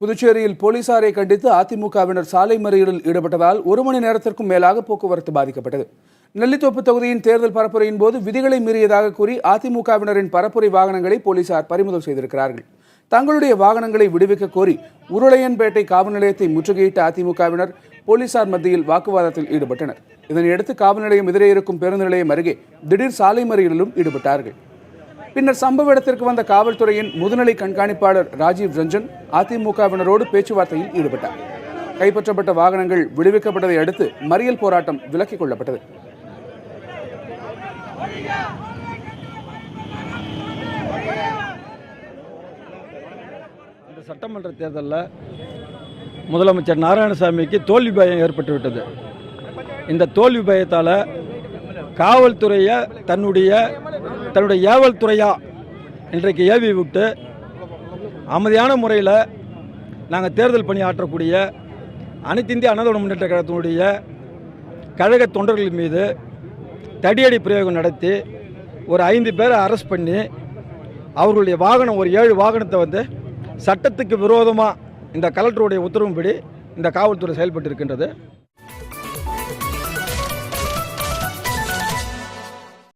புதுச்சேரியில் போலீசாரை கண்டித்து அதிமுகவினர் சாலை மறியலில் ஈடுபட்டதால் 1 மணி நேரத்திற்கும் மேலாக போக்குவரத்து பாதிக்கப்பட்டது. நெல்லித்தோப்பு தொகுதியின் தேர்தல் பரப்புரையின் போது விதிகளை மீறியதாக கூறி அதிமுகவினரின் பரப்புரை வாகனங்களை போலீசார் பறிமுதல் செய்திருக்கிறார்கள். தங்களுடைய வாகனங்களை விடுவிக்க கோரி உருளையன்பேட்டை காவல் நிலையத்தை முற்றுகையிட்ட அதிமுகவினர் போலீசார் மத்தியில் வாக்குவாதத்தில் ஈடுபட்டனர். இதனையடுத்து காவல் நிலையம் எதிரே இருக்கும் பேருந்து நிலையம் அருகே திடீர் சாலை மறியலிலும் ஈடுபட்டார்கள். பின்னர் சம்பவ இடத்திற்கு வந்த காவல்துறையின் முதுநிலை கண்காணிப்பாளர் ராஜீவ் ரஞ்சன் அதிமுகவினரோடு பேச்சுவார்த்தையில் ஈடுபட்டார். கைப்பற்றப்பட்ட வாகனங்கள் விடுவிக்கப்பட்டதை அடுத்து மறியல் போராட்டம் விலக்கிக் கொள்ளப்பட்டது. இந்த சட்டமன்ற தேர்தலில் முதலமைச்சர் நாராயணசாமிக்கு தோல்வி பயம் ஏற்பட்டுவிட்டது. இந்த தோல்வி பயத்தால் காவல்துறையை தன்னுடைய ஏவல் துறையா இன்றைக்கு ஏவி விட்டு அமைதியான முறையில் நாங்கள் தேர்தல் பணி ஆற்றக்கூடிய அனைத்து இந்திய அண்ணா திராவிட முன்னேற்ற கழகத்தினுடைய கழக தொண்டர்கள் மீது தடியடி பிரயோகம் நடத்தி ஒரு 5 பேரை அரெஸ்ட் பண்ணி அவர்களுடைய வாகனம் ஒரு 7 வாகனத்தை சட்டத்துக்கு விரோதமாக இந்த கலெக்டருடைய உத்தரவுப்படி இந்த காவல்துறை செயல்பட்டு இருக்கின்றது.